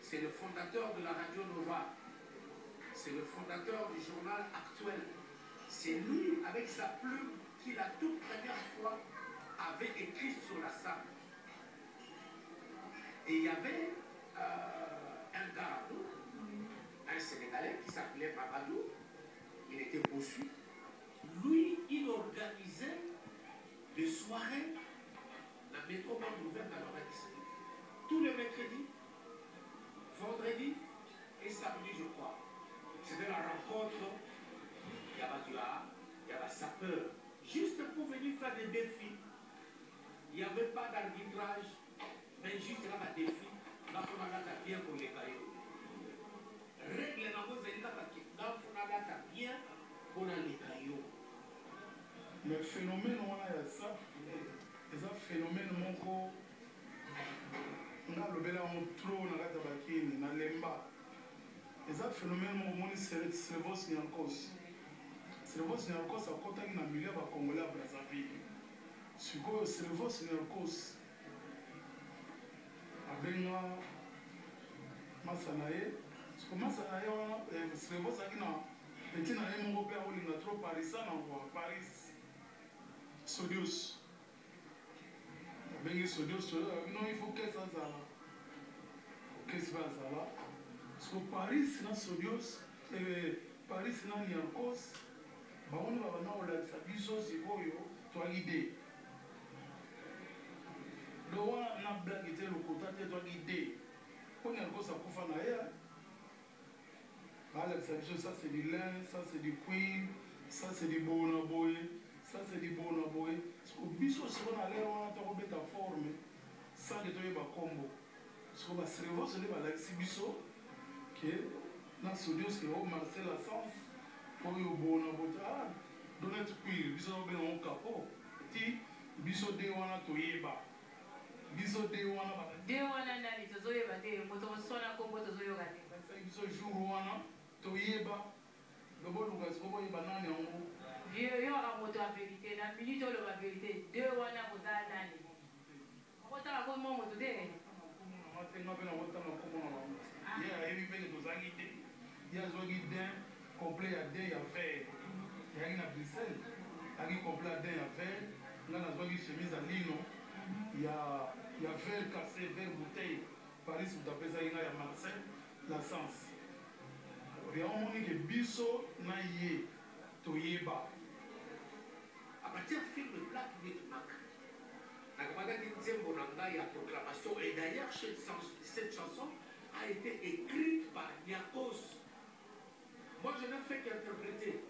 c'est le fondateur de la Radio Nova. C'est le fondateur du journal Actuel. C'est lui, avec sa plume, qui la toute première fois avait écrit sur la sable. Et il y avait un gars, un Sénégalais qui s'appelait Mamadou. Il était poursuivi. Lui, il organisait des soirées, la métropole ouverte à l'oreille. Tous les mercredis, vendredi et samedi, je crois. C'était la rencontre. Il y avait du art, il y avait sapeur. Juste pour venir faire des défis. Il n'y avait pas d'arbitrage, mais juste là, des défis. Là, on a bien pour les cailloux. Règle dans vos états, là, on a bien pour les cailloux. Le phénomène, on a ça. C'est un phénomène, mon corps. On a le bel en trop, on a la tabakine, on a l'emba. C'est un phénomène, mon monde, c'est le cerveau, c'est en cause. Cerveau, c'est en cause, à côté d'un milieu, à Congolais, à Brazzaville. Ce que le cerveau, c'est en cause. Abenga Masanaye, parce que Masanaye, le cerveau, c'est qui n'a petit n'a rien mon père, il a trop Paris, ça n'a pas Paris. Sodius. Abenga Sodius, non, il faut que ça soit. Qu'est-ce que ça va? Parce que Paris, c'est un Sodius, Paris, c'est un Niarkos. On va avoir la biso, c'est quoi, tu as l'idée. Le roi n'a blague été le côté, tu as l'idée. On a encore ça pour faire naïa. Ça c'est du lin, ça c'est du cuir, ça c'est du bonaboy, ça c'est du bonaboy. Parce que biso, si on a l'air, on a trouvé ta forme, ça que tu as combo. Parce que le cerveau, c'est le biso, qui est dans ce dieu, c'est Marcel Assens, pour le bonaboy. Donner tout cuir, biso bien en capot. Ti, biso de wana to yeba. Biso de wana. De wana nani tozoyeba de moto sona kombo tozoyoga de. Biso jour wana to yeba. Le bon lugar c'est comment yeba nani en vieux yo a moto en vérité na minute le la vérité de wana boza nani. Ota la ko mo moto de. Matenga bena wota na komo na. Ya ebi bene tozangi de. Ya zogi den complet ya den ya vert. Il y a une à Bruxelles, il y a une complet à faire, il y a une chemise à lino, il y a verre cassé, verre bouteille, Paris, vous tapez ça, il y a Marseille, la Sens. Il y a un moment qui est biso, naïe, toyeba. À partir du film Black Midmark, il y a proclamation, et d'ailleurs, cette chanson a été écrite par Niakos. Moi, je n'ai fait qu'interpréter.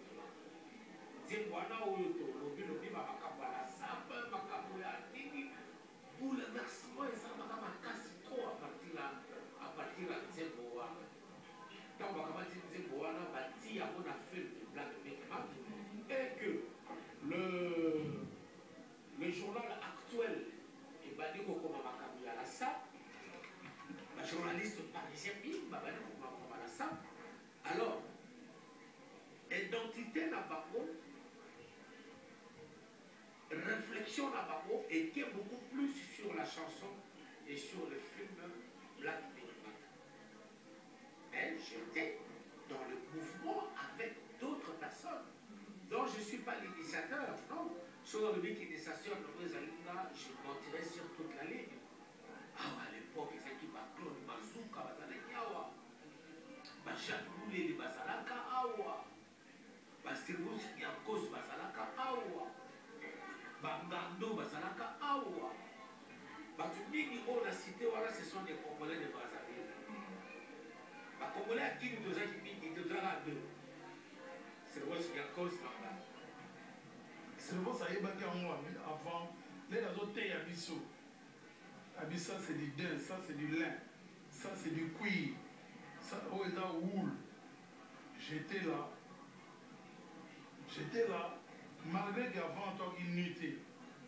Zembwana Oyoto, Lobi Makabala, Sapa, Makaboya, Nini, bouleversement et ça m'a cassé trop à partir de Zemboa. Quand on va dire Zemboa, on a dit à mon affaire de Black Midmark et que le journal Actuel, et Badiko Komamakaboya, la SAP, la journaliste parisienne, Badiko Komamakaboya, la SAP, alors, identité n'a pas réflexion là-bas était beaucoup plus sur la chanson et sur le film Black Midmark. Mais j'étais dans le mouvement avec d'autres personnes dont je ne suis pas l'initiateur. Non, sur le mec initiation, je monterai sur toute la ligne. Ah, à l'époque, ils étaient par Claude Bazouka, Bazalakiawa, Bachat Boulé, Bazalaka, Awa, Basirous Yakos, Bazalaka, Awa. Bangando, Bazalaka, Awa. Batubini, on a cité, voilà, ce sont des Congolais de Brazzaville. Les Congolais à qui nous devons à deux. C'est le voici à cause là. C'est le voici à Yébaki en moi, avant, les autres thé à Bissau. Ça c'est du daim, ça c'est du lin, ça c'est du cuir, ça oh, est dans wool. J'étais là. Malgré qu'avant, toi, il n'était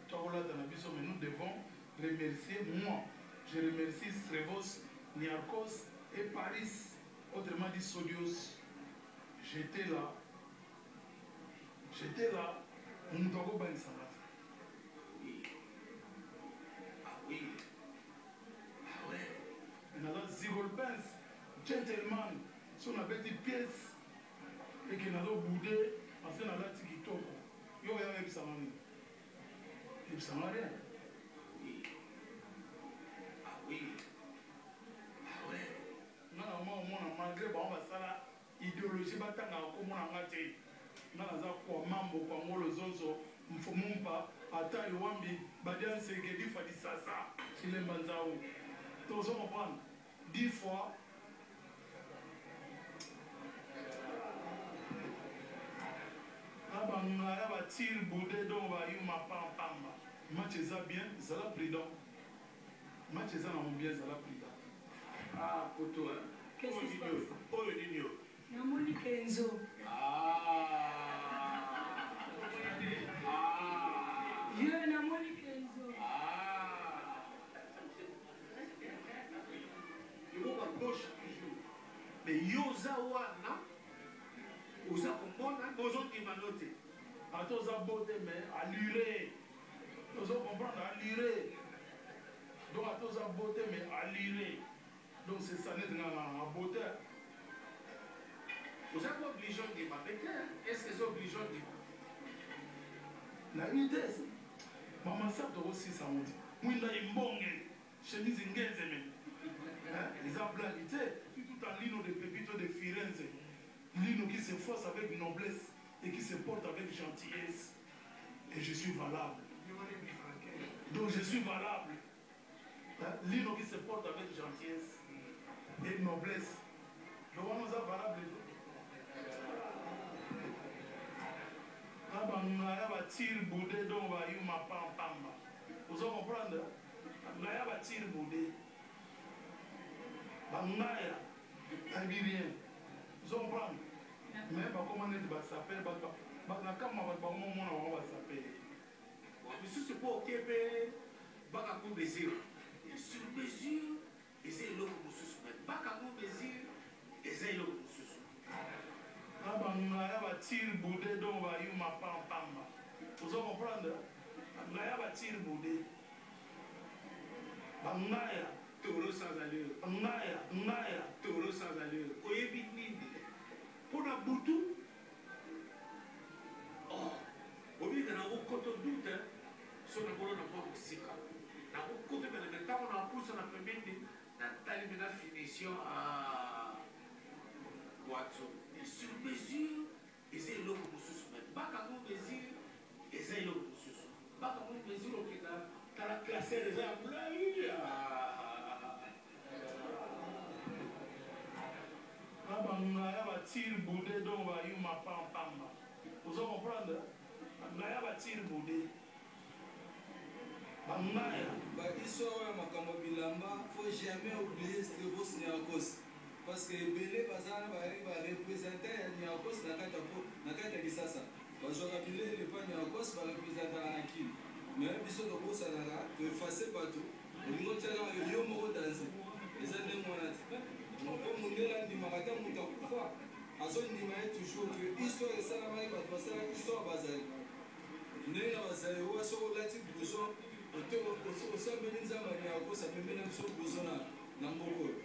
pas là dans la biso, mais nous devons remercier moi. Je remercie Strevos, Niarkos et Paris, autrement dit Sodios. J'étais là. Nous avons bien ça. Oui. Ah oui. Ah ouais. Nous avons Zirol Benz. gentleman so na beti pièce eke nazobude ase nalati kitoko yo oya oyebisanga nini yebisanga rien. Nana omona malgré bango basala idéologie batangaka komona nga te nga naza kwa mambo kwa ngolo zonzo mfumumpa ata liwambi badia nsengedi fa disasa chilemba nzao tozo comprendre 10 fois abanga ya batire boude donc bayuma pampamba match eza bien ezala prudent match eza na bien ezala prudent. Ah poto hein. Qu'est-ce qui se passe? Oh le Nino. Namoni Kenzo. Yo namoni Kenzo. Gauche toujours. Mais yoza wana oza komona bozondima note ata oza bote mais alluré ozo comprendre alluré donc ata oza bote mais alluré donc c'est ça neti nga na bote oza pas obligé ondima peut-être est-ce que c'est obligé ondima na unité mama sa tokosisa moti mwinda imbonge chemise ngeze mene eza blague te tout en lino de pepito de Firenze lino qui se force avec noblesse et qui se porte avec gentillesse et je suis valable donc je suis valable lino qui se porte avec gentillesse et noblesse donc on nous a valable abanga ya batire boude donc bayuma pampamba ozo comprendre nga ya batire boude bangaya ayebi rien ozo comprendre mais bakoma neti basapele nakama bato bakomomona bango basapele misusu mpo oke mpe bakango mesure sur mesure eza eloko mosusu me bakango mesure eza eloko mosusu abanga ya batire boude donc bayuma pampamba ozo comprendre nga ya batire boude bangaya toro sans allure ngaya toro sans allure oyebi nini mpona butu obika na okoto dute so na bolo na mwa mosika na okoto mene ntango na pusa na pembeni natali mena finition a boato sur mesure eza eloko mosusu me bakango mesure eza eloko mosusu bakango mesure okenda tala classeur eza ya molai abanga ya batire boude donc bayuma pampamba ozo comprendre nga ya batire boude bangaya bahistoire ya makambo bilamba faut jamais oublier Stevos Niakos parce que ebele baza na barepresente ya Niakos na kati ya Kisasa bazwaka bilele epa Niakos barepresentaka na kini mais biso tokosalaka toefase bato olingi otiaka yo moko danse eza ndenge wana te mpo mondele andimaka te moto akufa azondima ye toujours que histoire esalamaki bato basalaka histoire bazali ndenge na bazali owa soki olati blouson osambeli nzambe ya kosa pembeni ya biso blouson na mboka oyo